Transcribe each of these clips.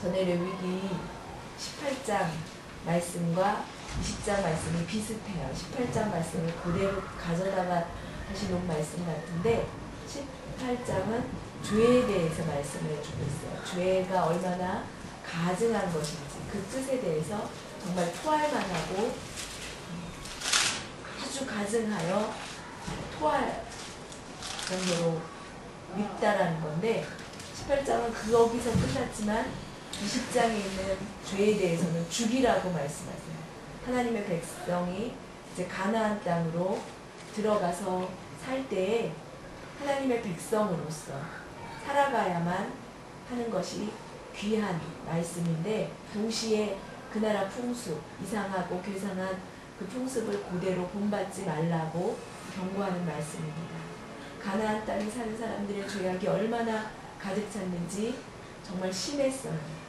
전에 레위기 18장 말씀과 20장 말씀이 비슷해요. 18장 말씀을 그대로 가져다가 하시는 말씀 같은데 18장은 죄에 대해서 말씀을 해주고 있어요. 죄가 얼마나 가증한 것인지 그 뜻에 대해서 정말 토할만 하고 아주 가증하여 토할 정도로 밉다라는 건데 18장은 거기서 끝났지만 20장에 있는 죄에 대해서는 죽이라고 말씀하세요. 하나님의 백성이 이제 가나안 땅으로 들어가서 살 때에 하나님의 백성으로서 살아가야만 하는 것이 귀한 말씀인데 동시에 그 나라 풍습, 이상하고 괴상한 그 풍습을 그대로 본받지 말라고 경고하는 말씀입니다. 가나안 땅에 사는 사람들의 죄악이 얼마나 가득 찼는지 정말 심했어요.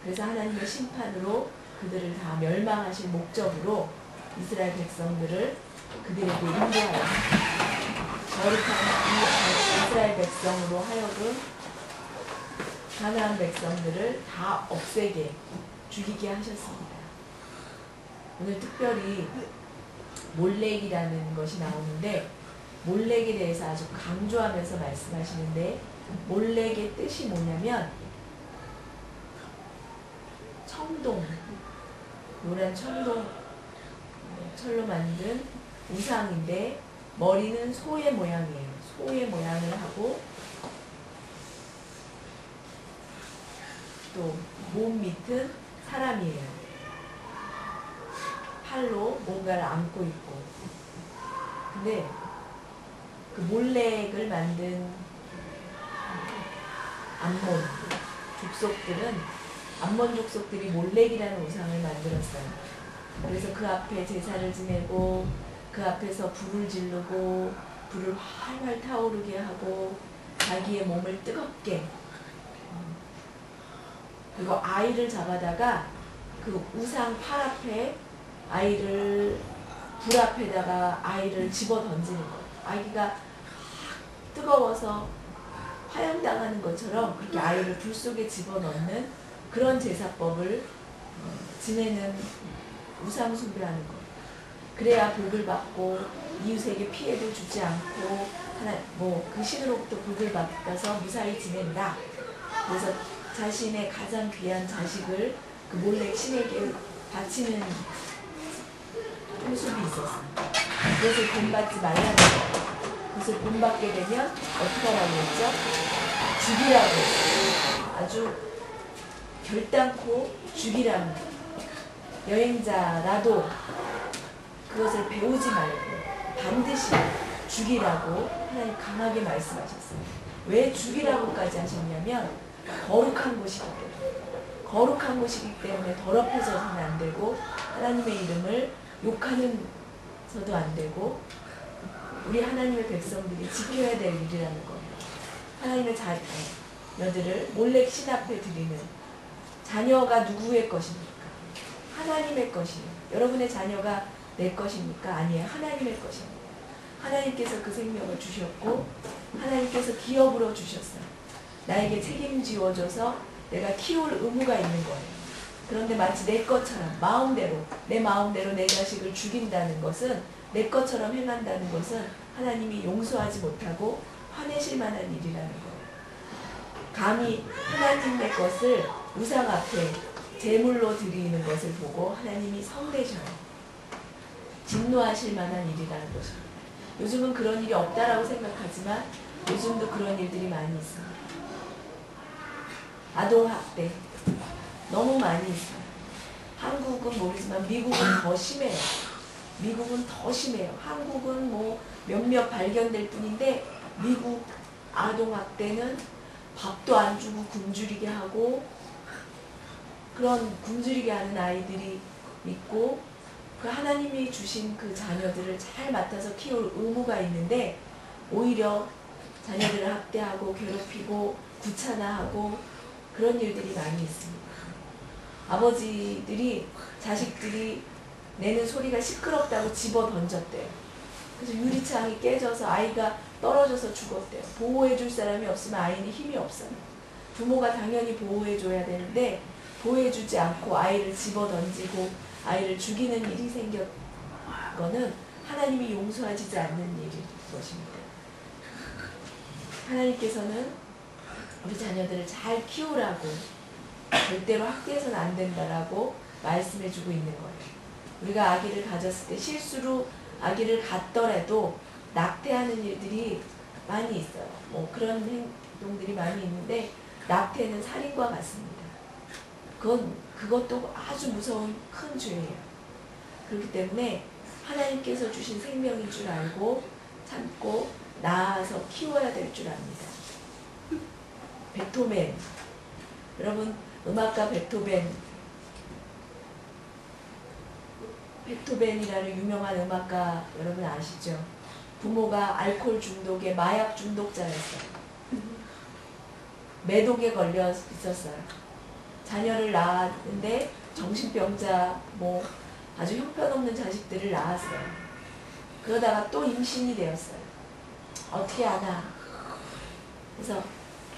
그래서 하나님의 심판으로 그들을 다 멸망하실 목적으로 이스라엘 백성들을 그들에게 인도하였습니다. 거룩한 이 이스라엘 백성으로 하여금 가나안 백성들을 다 없애게 죽이게 하셨습니다. 오늘 특별히 몰렉이라는 것이 나오는데 몰렉에 대해서 아주 강조하면서 말씀하시는데 몰렉의 뜻이 뭐냐면 청동, 노란 청동 철로 만든 우상인데 머리는 소의 모양이에요. 소의 모양을 하고 또 몸 밑은 사람이에요. 팔로 뭔가를 안고 있고. 근데 그 몰렉을 만든 암몬 족속들은 암몬 족속들이 몰렉이라는 우상을 만들었어요. 그래서 그 앞에 제사를 지내고 그 앞에서 불을 지르고 불을 활활 타오르게 하고 자기의 몸을 뜨겁게 그리고 아이를 잡아다가 그 우상 팔 앞에 아이를 불 앞에다가 아이를 집어 던지는 거예요. 아기가 뜨거워서 화형당하는 것처럼 그렇게 아이를 불 속에 집어넣는 그런 제사법을 지내는 우상 숭배하는 거예요. 그래야 복을 받고 이웃에게 피해도 주지 않고 그 신으로부터 복을 받아서 무사히 지낸다. 그래서 자신의 가장 귀한 자식을 그 몰렉 신에게 바치는 풍습이 있었어요. 그것을 본받지 말라는 거예요. 그것을 본받게 되면 어떻게 하라고 했죠? 죽이라고 했어요. 아주 결단코 죽이라는 거예요. 여행자라도 그것을 배우지 말고 반드시 죽이라고 하나님 강하게 말씀하셨어요. 왜 죽이라고까지 하셨냐면 거룩한 곳이기 때문에 거룩한 곳이기 때문에 더럽혀져서는 안 되고 하나님의 이름을 욕하는서도 안 되고 우리 하나님의 백성들이 지켜야 될 일이라는 거예요. 하나님의 자녀들을 몰렉 신 앞에 드리는 자녀가 누구의 것입니까? 하나님의 것이에요. 여러분의 자녀가 내 것입니까? 아니에요. 하나님의 것입니다. 하나님께서 그 생명을 주셨고 하나님께서 기업으로 주셨어요. 나에게 책임지어줘서 내가 키울 의무가 있는 거예요. 그런데 마치 내 것처럼 내 마음대로 내 자식을 죽인다는 것은 내 것처럼 행한다는 것은 하나님이 용서하지 못하고 화내실 만한 일이라는 거예요. 감히 하나님의 것을 우상 앞에 제물로 드리는 것을 보고 하나님이 성내셔요. 진노하실 만한 일이라는 것입니다. 요즘은 그런 일이 없다라고 생각하지만 요즘도 그런 일들이 많이 있습니다. 아동학대 너무 많이 있어요. 한국은 모르지만 미국은 더 심해요. 미국은 더 심해요. 한국은 뭐 몇몇 발견될 뿐인데 미국 아동학대는 밥도 안 주고 굶주리게 하고 그런 굶주리게 하는 아이들이 있고 그 하나님이 주신 그 자녀들을 잘 맡아서 키울 의무가 있는데 오히려 자녀들을 학대하고 괴롭히고 구차나하고 그런 일들이 많이 있습니다. 아버지들이 자식들이 내는 소리가 시끄럽다고 집어 던졌대요. 그래서 유리창이 깨져서 아이가 떨어져서 죽었대요. 보호해줄 사람이 없으면 아이는 힘이 없어요. 부모가 당연히 보호해줘야 되는데 보호해주지 않고 아이를 집어던지고 아이를 죽이는 일이 생겼 거는 하나님이 용서하지 않는 일인 것입니다. 하나님께서는 우리 자녀들을 잘 키우라고 절대로 학대해서는 안 된다라고 말씀해주고 있는 거예요. 우리가 아기를 가졌을 때 실수로 아기를 갖더라도 낙태하는 일들이 많이 있어요. 뭐 그런 행동들이 많이 있는데 낙태는 살인과 같습니다. 그것도 아주 무서운 큰 죄예요. 그렇기 때문에 하나님께서 주신 생명인 줄 알고 참고 낳아서 키워야 될 줄 압니다. 베토벤, 여러분 음악가 베토벤이라는 유명한 음악가 여러분 아시죠? 부모가 알코올 중독에 마약 중독자였어요. 매독에 걸려 있었어요. 자녀를 낳았는데 정신병자 뭐 아주 형편없는 자식들을 낳았어요. 그러다가 또 임신이 되었어요. 어떻게 하나. 그래서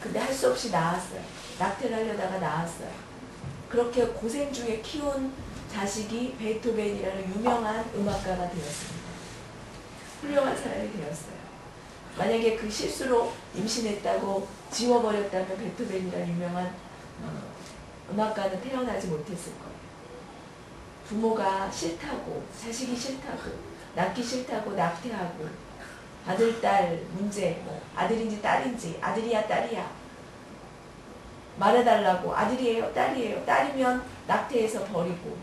근데 할 수 없이 낳았어요. 낙태를 하려다가 낳았어요. 그렇게 고생 중에 키운 자식이 베토벤이라는 유명한 음악가가 되었습니다. 훌륭한 사람이 되었어요. 만약에 그 실수로 임신했다고 지워버렸다면 베토벤이라는 유명한 음악가는 태어나지 못했을 거예요. 부모가 싫다고, 자식이 싫다고, 낳기 싫다고 낙태하고, 아들, 딸 문제, 뭐 아들인지 딸인지, 아들이야 딸이야 말해달라고, 아들이에요 딸이에요, 딸이면 낙태해서 버리고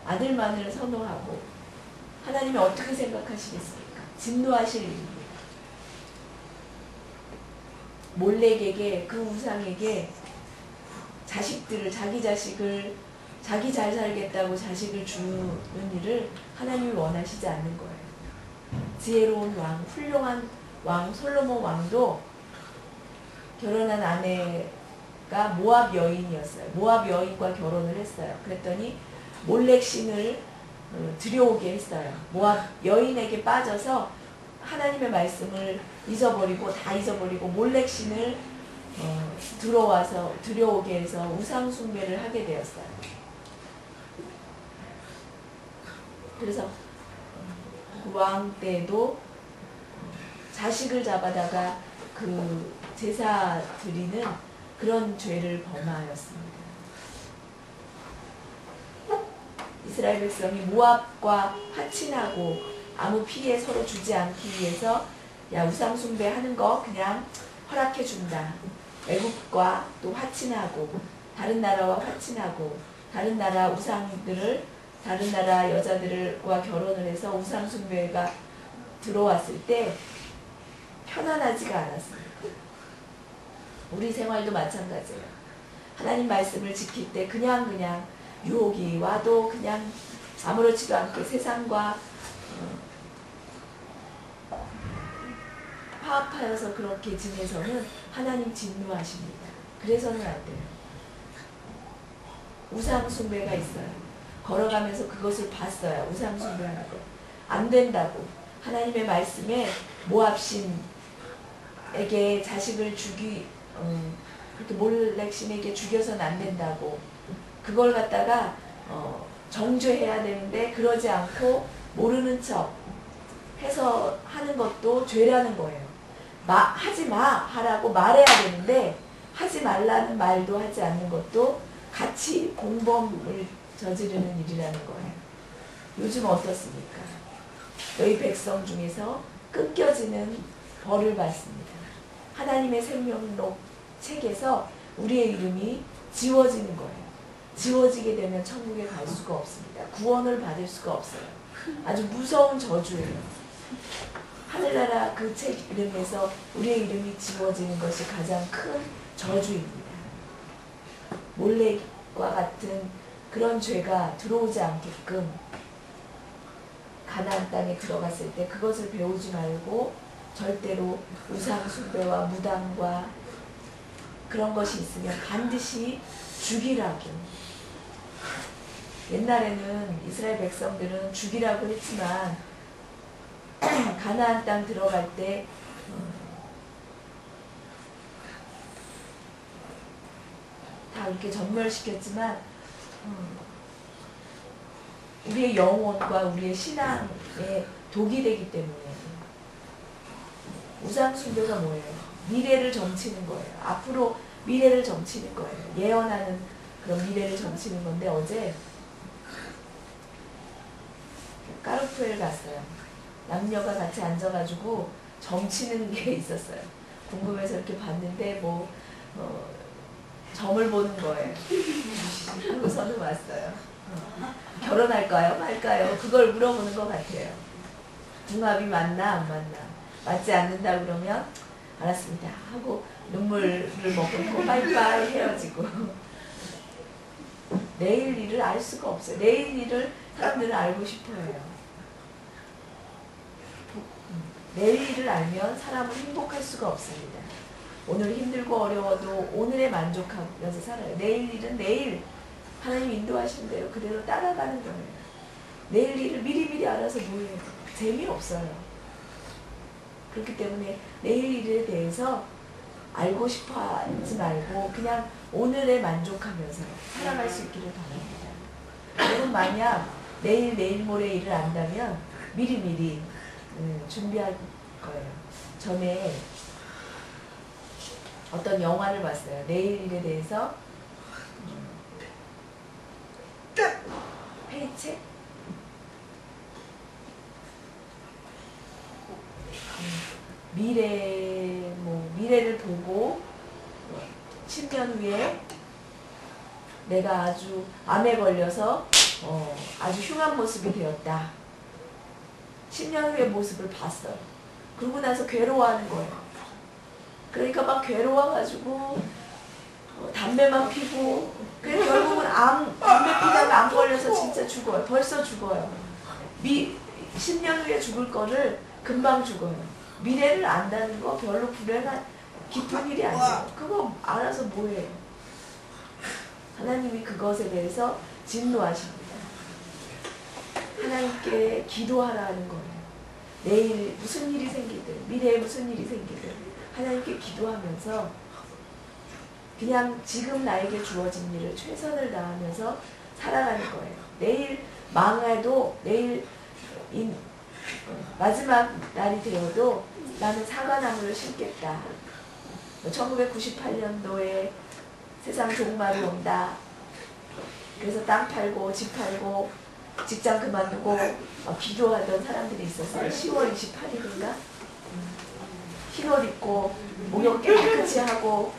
아들만을 선호하고, 하나님이 어떻게 생각하시겠습니까? 진노하실 일입니다. 몰렉에게, 그 우상에게 자식들을, 자기 자식을, 자기 잘 살겠다고 자식을 주는 일을 하나님이 원하시지 않는 거예요. 지혜로운 왕, 훌륭한 왕 솔로몬 왕도 결혼한 아내가 모압 여인이었어요. 모압 여인과 결혼을 했어요. 그랬더니 몰렉 신을 들여오게 했어요. 모압 여인에게 빠져서 하나님의 말씀을 잊어버리고 다 잊어버리고 몰렉 신을 들여오게 해서 우상 숭배를 하게 되었어요. 그래서 그 왕 때도 자식을 잡아다가 그 제사 드리는 그런 죄를 범하였습니다. 이스라엘 백성이 모압과 화친하고 아무 피해 서로 주지 않기 위해서 야 우상 숭배하는 거 그냥 허락해 준다. 애국과 또 화친하고 다른 나라와 화친하고 다른 나라 우상들을 다른 나라 여자들과 결혼을 해서 우상 숭배가 들어왔을 때 편안하지가 않았습니다. 우리 생활도 마찬가지예요. 하나님 말씀을 지킬 때 그냥 유혹이 와도 그냥 아무렇지도 않게 세상과 화합하여서 그렇게 지내서는 하나님 진노하십니다. 그래서는 안 돼요. 우상 숭배가 있어요. 걸어가면서 그것을 봤어요. 우상 숭배하는 거. 안 된다고. 하나님의 말씀에 모압신에게 자식을 그렇게 몰렉신에게 죽여서는 안 된다고. 그걸 갖다가 정죄해야 되는데 그러지 않고 모르는 척 해서 하는 것도 죄라는 거예요. 하지 마 하라고 말해야 되는데 하지 말라는 말도 하지 않는 것도 같이 공범을 저지르는 일이라는 거예요. 요즘 어떻습니까? 너희 백성 중에서 끊겨지는 벌을 받습니다. 하나님의 생명록 책에서 우리의 이름이 지워지는 거예요. 지워지게 되면 천국에 갈 수가 없습니다. 구원을 받을 수가 없어요. 아주 무서운 저주예요. 하늘나라 그 책 이름에서 우리의 이름이 지워지는 것이 가장 큰 저주입니다. 몰렉과 같은 그런 죄가 들어오지 않게끔 가나안 땅에 들어갔을 때 그것을 배우지 말고 절대로 우상 숭배와 무당과 그런 것이 있으면 반드시 죽이라고. 옛날에는 이스라엘 백성들은 죽이라고 했지만 가나안 땅 들어갈 때 그렇게 전멸시켰지만 우리의 영혼과 우리의 신앙에 독이 되기 때문에 우상숭배가 뭐예요? 미래를 점치는 거예요. 앞으로 미래를 점치는 거예요. 예언하는 그런 미래를 점치는 건데 어제 까르푸엘 갔어요. 남녀가 같이 앉아가지고 점치는 게 있었어요. 궁금해서 이렇게 봤는데 점을 보는 거예요. 하고서는 왔어요. 결혼할까요? 말까요? 그걸 물어보는 것 같아요. 궁합이 맞나 안 맞나. 맞지 않는다 그러면 알았습니다 하고 눈물을 머금고 빠이빠이 헤어지고 내일 일을 알 수가 없어요. 내일 일을 사람들은 알고 싶어해요. 내일 일을 알면 사람은 행복할 수가 없습니다. 오늘 힘들고 어려워도 오늘에 만족하면서 살아요. 내일 일은 내일 하나님 인도하시는 대로 그대로 따라가는 거예요. 내일 일을 미리미리 알아서 뭐해요? 재미없어요. 그렇기 때문에 내일 일에 대해서 알고 싶어 하지 말고 그냥 오늘에 만족하면서 살아갈 수 있기를 바랍니다. 여러분 만약 내일 모레 일을 안다면 미리미리 준비할 거예요. 전에 어떤 영화를 봤어요. 내일 일에 대해서 페이책? 미래를 보고 10년 후에 내가 아주 암에 걸려서 아주 흉한 모습이 되었다. 10년 후의 모습을 봤어요. 그러고 나서 괴로워하는 거예요. 그러니까 막 괴로워가지고 담배만 피고 결국은 담배 피다가 암 걸려서 진짜 죽어요. 벌써 죽어요. 10년 후에 죽을 거를 금방 죽어요. 미래를 안다는 거 별로 불행한 기쁜 일이 아니에요. 그거 알아서 뭐해요. 하나님이 그것에 대해서 진노하십니다. 하나님께 기도하라는 거예요. 내일 무슨 일이 생기든 미래에 무슨 일이 생기든 하나님께 기도하면서 그냥 지금 나에게 주어진 일을 최선을 다하면서 살아가는 거예요. 내일 망해도 내일 마지막 날이 되어도 나는 사과나무를 심겠다. 1998년도에 세상 종말이 온다. 그래서 땅 팔고 집 팔고 직장 그만두고 기도하던 사람들이 있었어요. 10월 28일인가? 흰옷 입고 목욕 깨끗이 하고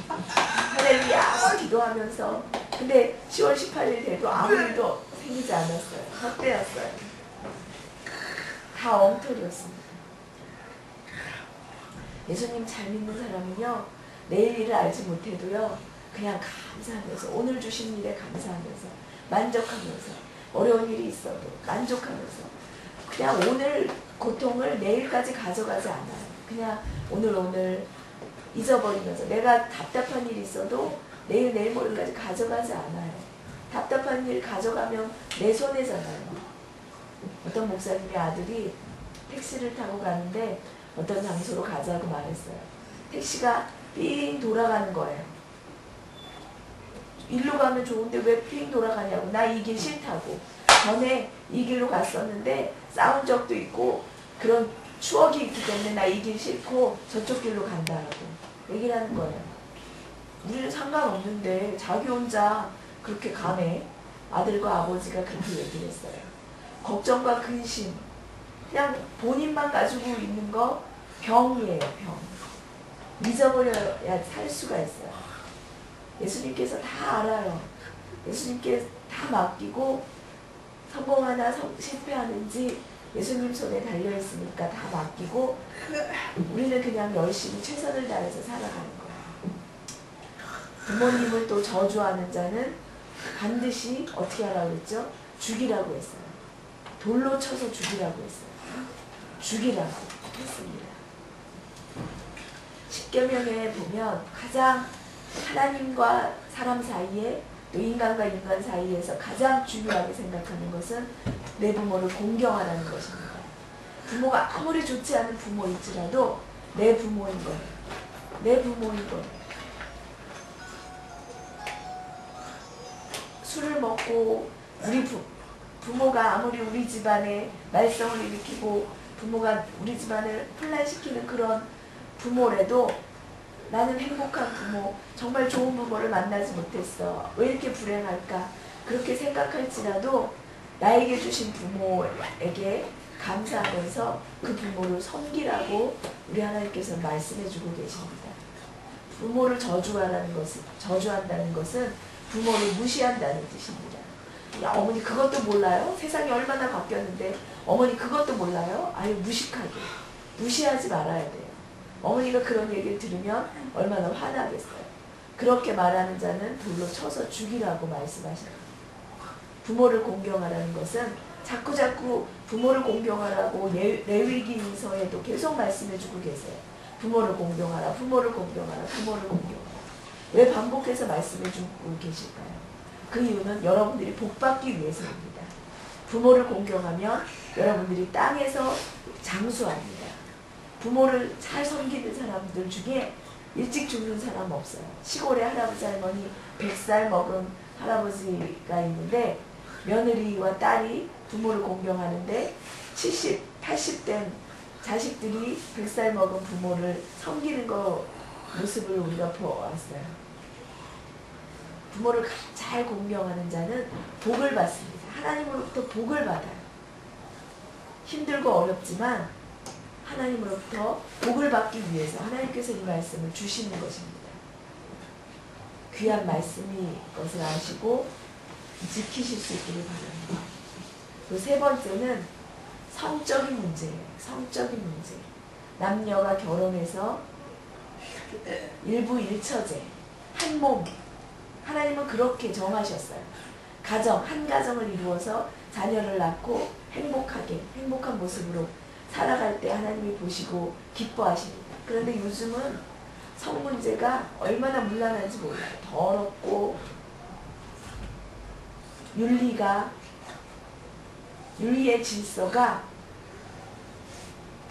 할렐루야 기도하면서 근데 10월 18일 돼도 아무 일도 생기지 않았어요. 헛되었어요. 다 엉터리였습니다. 예수님 잘 믿는 사람은요 내일 일을 알지 못해도요 그냥 감사하면서 오늘 주신 일에 감사하면서 만족하면서 어려운 일이 있어도 만족하면서 그냥 오늘 고통을 내일까지 가져가지 않아요. 그냥 오늘 잊어버리면서 내가 답답한 일이 있어도 내일 모레까지 가져가지 않아요. 답답한 일 가져가면 내 손해잖아요. 어떤 목사님의 아들이 택시를 타고 가는데 어떤 장소로 가자고 말했어요. 택시가 삥 돌아가는 거예요. 일로 가면 좋은데 왜 삥 돌아가냐고. 나 이 길 싫다고. 전에 이 길로 갔었는데 싸운 적도 있고 그런 추억이 있기 때문에 나 이 길 싫고 저쪽 길로 간다라고 얘기를 하는 거예요. 우리는 상관없는데 자기 혼자 그렇게 가네. 아들과 아버지가 그렇게 얘기를 했어요. 걱정과 근심 그냥 본인만 가지고 있는 거 병이에요. 병. 잊어버려야 살 수가 있어요. 예수님께서 다 알아요. 예수님께 다 맡기고 성공하나 실패하는지 예수님 손에 달려있으니까 다 맡기고 우리는 그냥 열심히 최선을 다해서 살아가는 거예요. 부모님을 또 저주하는 자는 반드시 어떻게 하라고 했죠? 죽이라고 했어요. 돌로 쳐서 죽이라고 했어요. 죽이라고 했습니다. 십계명에 보면 가장 하나님과 사람 사이에 또 인간과 인간 사이에서 가장 중요하게 생각하는 것은 내 부모를 공경하라는 것입니다. 부모가 아무리 좋지 않은 부모일지라도 내 부모인 거예요. 내 부모인 거예요. 술을 먹고 우리 부모가 아무리 우리 집안에 말썽을 일으키고 부모가 우리 집안을 혼란시키는 그런 부모라도 나는 행복한 부모, 정말 좋은 부모를 만나지 못했어. 왜 이렇게 불행할까? 그렇게 생각할지라도 나에게 주신 부모에게 감사하면서 그 부모를 섬기라고 우리 하나님께서 말씀해주고 계십니다. 부모를 저주한다는 것은 부모를 무시한다는 뜻입니다. 야, 어머니 그것도 몰라요? 세상이 얼마나 바뀌었는데 어머니 그것도 몰라요? 아유, 무시하지 말아야 돼요. 어머니가 그런 얘기를 들으면 얼마나 화나겠어요. 그렇게 말하는 자는 돌로 쳐서 죽이라고 말씀하십니다. 부모를 공경하라는 것은 자꾸 부모를 공경하라고 레위기서에도 계속 말씀해주고 계세요. 부모를 공경하라, 부모를 공경하라, 부모를 공경하라. 왜 반복해서 말씀해주고 계실까요? 그 이유는 여러분들이 복받기 위해서입니다. 부모를 공경하면 여러분들이 땅에서 장수합니다. 부모를 잘 섬기는 사람들 중에 일찍 죽는 사람 없어요. 시골에 할아버지 할머니 100살 먹은 할아버지가 있는데 며느리와 딸이 부모를 공경하는데 70, 80된 자식들이 100살 먹은 부모를 섬기는 모습을 우리가 보았어요. 부모를 잘 공경하는 자는 복을 받습니다. 하나님으로부터 복을 받아요. 힘들고 어렵지만 하나님으로부터 복을 받기 위해서 하나님께서 이 말씀을 주시는 것입니다. 귀한 말씀이 것을 아시고 지키실 수 있기를 바랍니다. 그 세 번째는 성적인 문제예요. 성적인 문제. 남녀가 결혼해서 일부일처제, 한 몸. 하나님은 그렇게 정하셨어요. 한 가정을 이루어서 자녀를 낳고 행복한 모습으로 살아갈 때 하나님이 보시고 기뻐하십니다. 그런데 요즘은 성 문제가 얼마나 문란한지 몰라요. 더럽고 윤리의 질서가,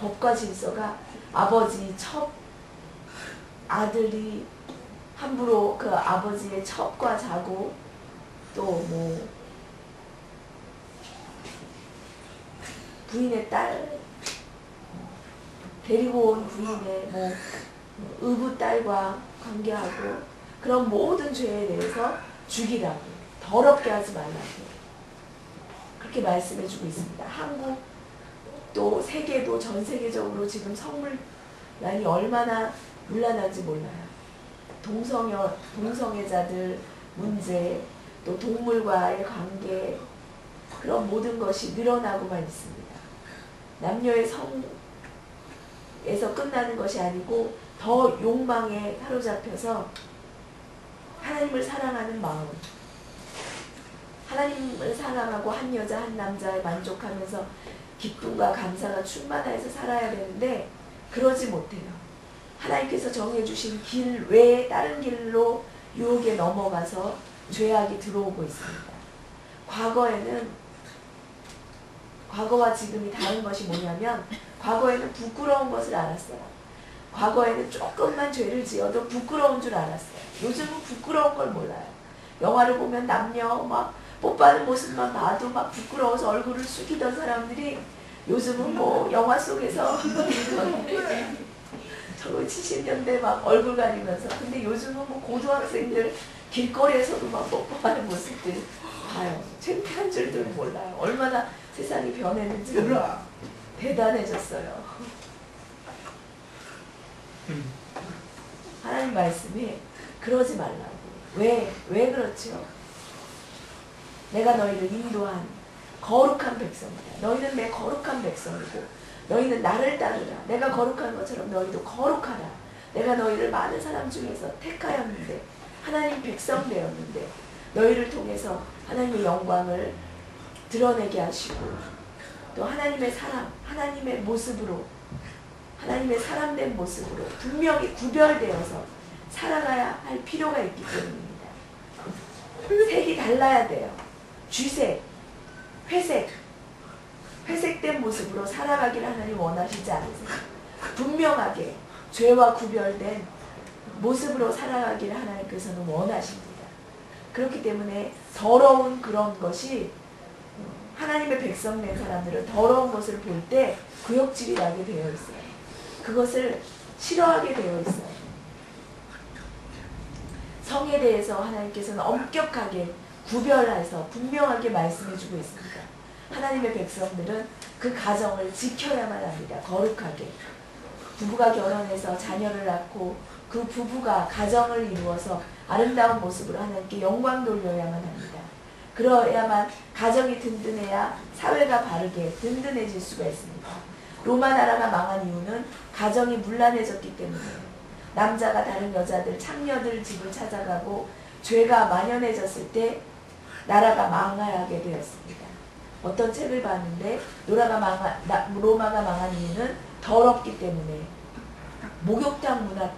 법과 질서가 아버지 아들이 함부로 그 아버지의 첩과 자고 또 부인의 딸 데리고 온 부인의 의붓 딸과 관계하고 그런 모든 죄에 대해서 죽이라고, 더럽게 하지 말라고 그렇게 말씀해주고 있습니다. 한국 또 세계도 전 세계적으로 지금 성문란이 얼마나 문란한지 몰라요. 동성애자들 문제, 또 동물과의 관계, 그런 모든 것이 늘어나고만 있습니다. 남녀의 성에서 끝나는 것이 아니고 더 욕망에 사로잡혀서 하나님을 사랑하는 마음, 하나님을 사랑하고 한 여자 한 남자에 만족하면서 기쁨과 감사가 충만해서 살아야 되는데 그러지 못해요. 하나님께서 정해주신 길 외에 다른 길로 유혹에 넘어가서 죄악이 들어오고 있습니다. 과거와 지금이 다른 것이 뭐냐면, 과거에는 부끄러운 것을 알았어요. 과거에는 조금만 죄를 지어도 부끄러운 줄 알았어요. 요즘은 부끄러운 걸 몰라요. 영화를 보면 남녀 막 뽀뽀하는 모습만 봐도 막 부끄러워서 얼굴을 숙이던 사람들이 요즘은 영화 속에서 1970년대 막 얼굴 가리면서, 근데 요즘은 고등학생들 길거리에서도 막 뽀뽀하는 모습들 봐요. 창피한 줄도 몰라요. 얼마나 세상이 변했는지 몰라. 대단해졌어요. 하나님 말씀이 그러지 말라고. 왜 그렇죠? 내가 너희를 인도한 거룩한 백성이다. 너희는 내 거룩한 백성이고 너희는 나를 따르라. 내가 거룩한 것처럼 너희도 거룩하라. 내가 너희를 많은 사람 중에서 택하였는데, 하나님 백성 되었는데, 너희를 통해서 하나님의 영광을 드러내게 하시고, 또 하나님의 사람, 하나님의 모습으로, 하나님의 사람된 모습으로 분명히 구별되어서 살아가야 할 필요가 있기 때문입니다. 색이 달라야 돼요. 쥐색, 회색된 모습으로 살아가기를 하나님 원하시지 않으세요. 분명하게 죄와 구별된 모습으로 살아가기를 하나님께서는 원하십니다. 그렇기 때문에 더러운 그런 것이 하나님의 백성 된 사람들은 더러운 것을 볼 때 구역질이 나게 되어 있어요. 그것을 싫어하게 되어 있어요. 성에 대해서 하나님께서는 엄격하게 구별해서 분명하게 말씀해주고 있습니다. 하나님의 백성들은 그 가정을 지켜야만 합니다. 거룩하게. 부부가 결혼해서 자녀를 낳고 그 부부가 가정을 이루어서 아름다운 모습으로 하나님께 영광 돌려야만 합니다. 그러야만 가정이 든든해야 사회가 바르게 든든해질 수가 있습니다. 로마 나라가 망한 이유는 가정이 문란해졌기 때문이에요. 남자가 다른 여자들, 창녀들 집을 찾아가고 죄가 만연해졌을 때 나라가 망하게 되었습니다. 어떤 책을 봤는데 로마가 망한 이유는 더럽기 때문에, 목욕탕 문화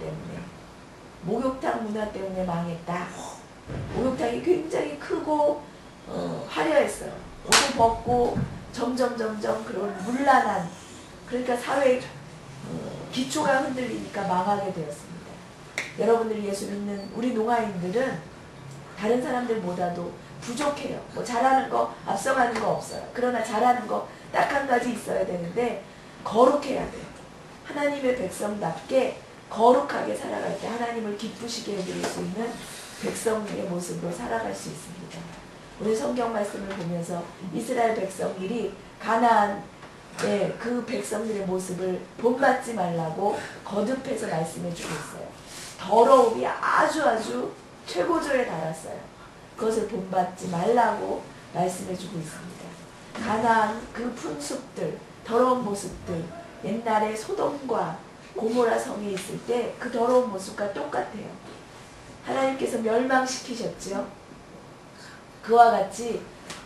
때문에 망했다. 목욕탕이 굉장히 크고 화려했어요. 옷을 벗고 점점 그런 문란한, 그러니까 사회 기초가 흔들리니까 망하게 되었습니다. 여러분들이 예수 믿는 우리 농아인들은 다른 사람들보다도 부족해요. 뭐 잘하는 거, 앞서가는 거 없어요. 그러나 잘하는 거 딱 한 가지 있어야 되는데 거룩해야 돼요. 하나님의 백성답게 거룩하게 살아갈 때 하나님을 기쁘시게 해드릴 수 있는 백성의 모습으로 살아갈 수 있습니다. 오늘 성경 말씀을 보면서 이스라엘 백성들이 가나안 그 백성들의 모습을 본받지 말라고 거듭해서 말씀해주고 있어요. 더러움이 아주 최고조에 달았어요. 그것을 본받지 말라고 말씀해주고 있습니다. 가나안 그 풍습들, 더러운 모습들, 옛날에 소돔과 고모라 성에 있을 때 그 더러운 모습과 똑같아요. 하나님께서 멸망시키셨죠. 그와 같이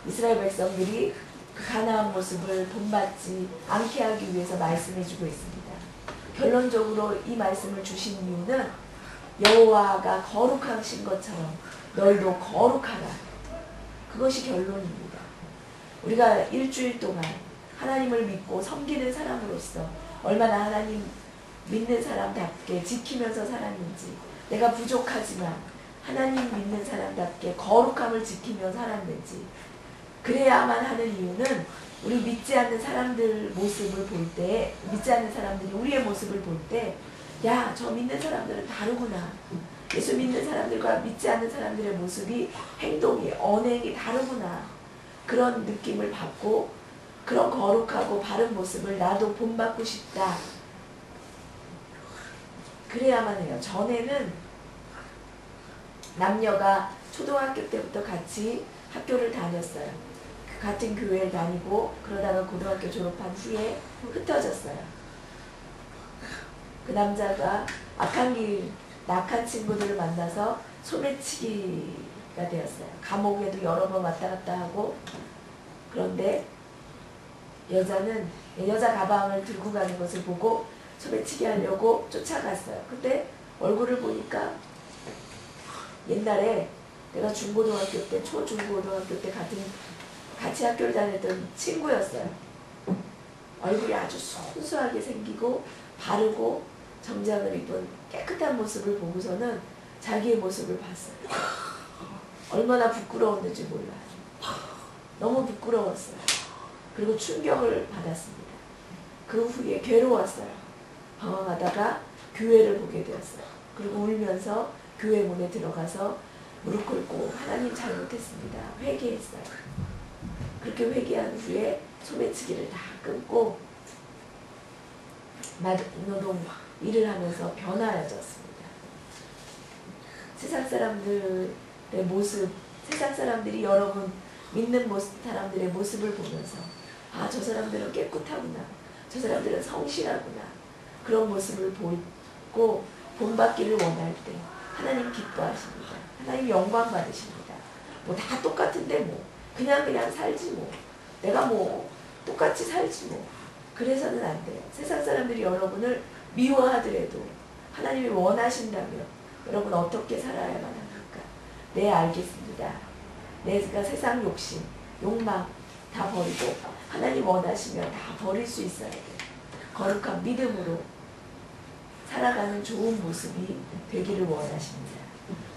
이스라엘 백성들이 그 가나안 모습을 본받지 않게 하기 위해서 말씀해주고 있습니다. 결론적으로 이 말씀을 주신 이유는 여호와가 거룩하신 것처럼 너희도 거룩하라. 그것이 결론입니다. 우리가 일주일 동안 하나님을 믿고 섬기는 사람으로서 얼마나 하나님 믿는 사람답게 지키면서 살았는지, 내가 부족하지만 하나님 믿는 사람답게 거룩함을 지키며 살았는지, 그래야만 하는 이유는 우리 믿지 않는 사람들 모습을 볼 때, 믿지 않는 사람들이 우리의 모습을 볼 때, 야, 저 믿는 사람들은 다르구나. 예수 믿는 사람들과 믿지 않는 사람들의 모습이, 행동이, 언행이 다르구나. 그런 느낌을 받고 그런 거룩하고 바른 모습을 나도 본받고 싶다. 그래야만 해요. 전에는 남녀가 초등학교 때부터 같이 학교를 다녔어요. 같은 교회를 다니고 그러다가 고등학교 졸업한 후에 흩어졌어요. 그 남자가 악한 친구들을 만나서 소매치기가 되었어요. 감옥에도 여러 번 왔다 갔다 하고, 그런데 여자 가방을 들고 가는 것을 보고 소매치기 하려고 쫓아갔어요. 근데 얼굴을 보니까 옛날에 내가 중고등학교 때, 초중고등학교 때 같이 학교를 다녔던 친구였어요. 얼굴이 아주 순수하게 생기고 바르고 정장을 입은 깨끗한 모습을 보고서는 자기의 모습을 봤어요. 얼마나 부끄러웠는지 몰라요. 너무 부끄러웠어요. 그리고 충격을 받았습니다. 그 후에 괴로웠어요. 방황하다가 교회를 보게 되었어요. 그리고 울면서 교회 문에 들어가서 무릎 꿇고 하나님 잘못했습니다. 회개했어요. 그렇게 회개한 후에 소매치기를 다 끊고 노동 일을 하면서 변화해졌습니다. 세상 사람들의 모습, 세상 사람들이 여러분 믿는 사람들의 모습을 보면서 아, 저 사람들은 깨끗하구나, 저 사람들은 성실하구나, 그런 모습을 보고 본받기를 원할 때 하나님 기뻐하십니다. 하나님 영광 받으십니다. 뭐 다 똑같은데 뭐 그냥 살지 뭐, 내가 뭐 똑같이 살지 뭐, 그래서는 안 돼요. 세상 사람들이 여러분을 미워하더라도 하나님이 원하신다면 여러분 어떻게 살아야만 합니까? 네, 알겠습니다. 내가 세상 욕심, 욕망 다 버리고 하나님 원하시면 다 버릴 수 있어야 돼요. 거룩한 믿음으로 살아가는 좋은 모습이 되기를 원하십니다.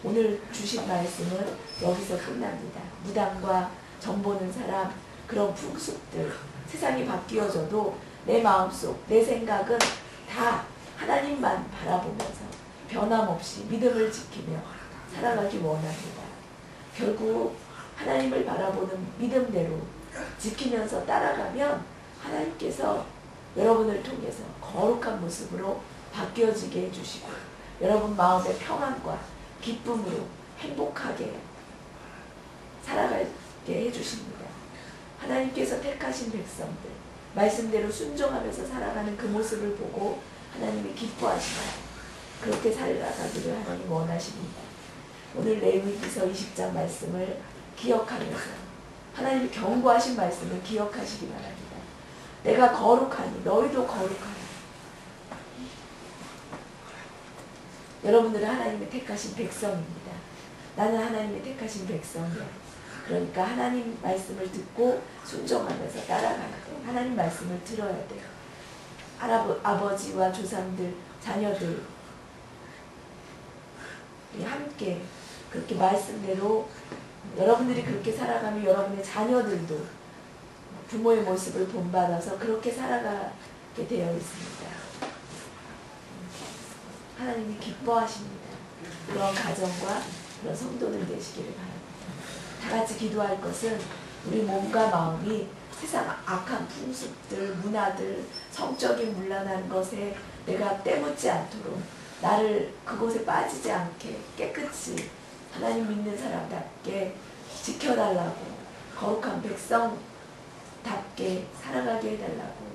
오늘 주신 말씀은 여기서 끝납니다. 무당과 정보는 사람, 그런 풍습들, 세상이 바뀌어져도 내 마음속, 내 생각은 다 하나님만 바라보면서 변함없이 믿음을 지키며 살아가기 원합니다. 결국 하나님을 바라보는 믿음대로 지키면서 따라가면 하나님께서 여러분을 통해서 거룩한 모습으로 바뀌어지게 해주시고 여러분 마음의 평안과 기쁨으로 행복하게 살아가게 해주십니다. 하나님께서 택하신 백성들 말씀대로 순종하면서 살아가는 그 모습을 보고 하나님이 기뻐하시나요? 그렇게 살아가기를 하나님 원하십니다. 오늘 레위기서 20장 말씀을 기억하면서 하나님이 경고하신 말씀을 기억하시기 바랍니다. 내가 거룩하니 너희도 거룩하라. 여러분들은 하나님이 택하신 백성입니다. 나는 하나님이 택하신 백성이야. 그러니까 하나님 말씀을 듣고 순종하면서 따라가야 돼요. 하나님 말씀을 들어야 돼요. 아버지와 조상들, 자녀들 함께 그렇게 말씀대로 여러분들이 그렇게 살아가면 여러분의 자녀들도 부모의 모습을 본받아서 그렇게 살아가게 되어 있습니다. 하나님이 기뻐하십니다. 그런 가정과 그런 성도들 되시기를 바랍니다. 다 같이 기도할 것은 우리 몸과 마음이 세상 악한 풍습들, 문화들, 성적인 문란한 것에 내가 때묻지 않도록 나를 그곳에 빠지지 않게 깨끗이 하나님 믿는 사람답게 지켜달라고 거룩한 백성답게 살아가게 해달라고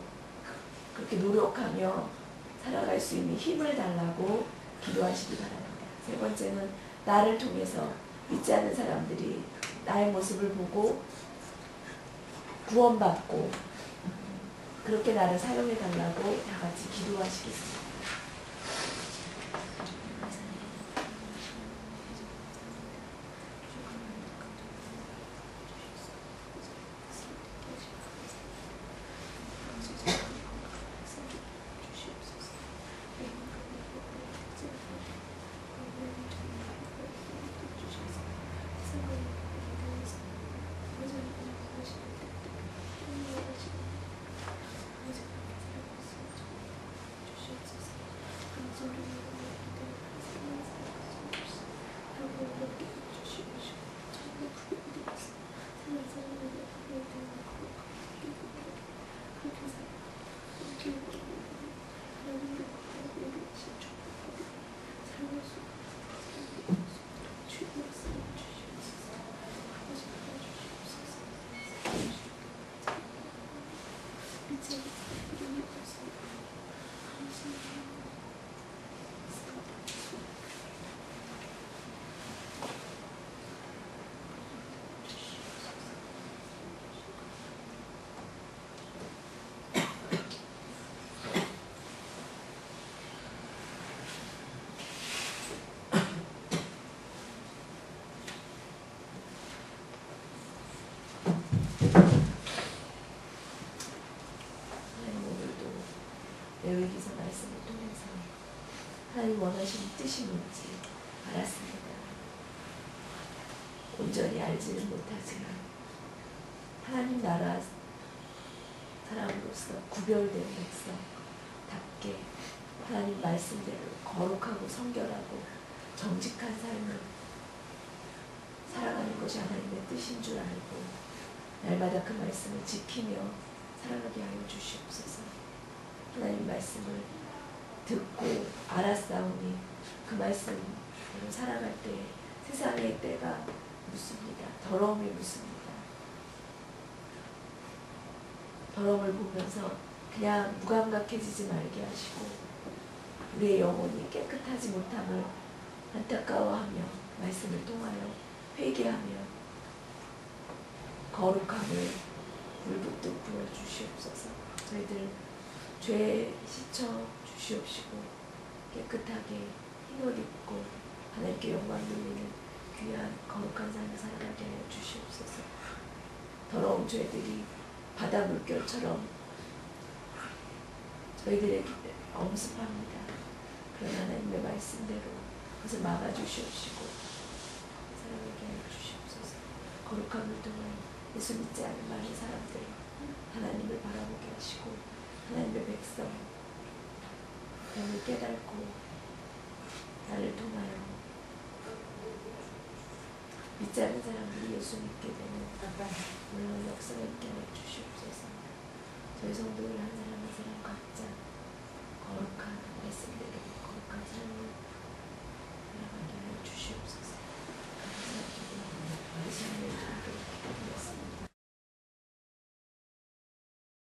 그렇게 노력하며 살아갈 수 있는 힘을 달라고 기도하시기 바랍니다. 세 번째는 나를 통해서 믿지 않는 사람들이 나의 모습을 보고 구원받고 그렇게 나를 사용해 달라고 다 같이 기도하시겠습니다. 레위기서 말씀을 통해서 하나님 원하시는 뜻이 뭔지 알았습니다. 온전히 알지는 못하지만 하나님 나라 사람으로서 구별된 백성답게 하나님 말씀대로 거룩하고 성결하고 정직한 삶을 살아가는 것이 하나님의 뜻인 줄 알고 날마다 그 말씀을 지키며 살아가게 하여 주시옵소서. 하나님 말씀을 듣고 알았사오니 그 말씀으로 살아갈 때 세상의 때가 묻습니다. 더러움이 묻습니다. 더러움을 보면서 그냥 무감각해지지 말게 하시고 우리의 영혼이 깨끗하지 못함을 안타까워하며 말씀을 통하여 회개하며 거룩함을 물붓듯 부어주시옵소서. 저희들 죄에 씻어 주시옵시고 깨끗하게 흰옷 입고 하나님께 영광 돌리는 귀한 거룩한 삶을 살아가게 하여 주시옵소서. 더러운 죄들이 바다 물결처럼 저희들에게 엄습합니다. 그러나 하나님의 말씀대로 그것을 막아주시옵시고 거룩함을 통하여 예수 믿지 않는 많은 사람들이 하나님을 바라보게 하시고 하나님의 백성 나를 깨닫고 나를 통하여 믿지 않는 사람들이 예수 믿게 되는 놀라운 역사가 있게 하여 주시옵소서. 저희 성도들 한 사람 한 사람 각자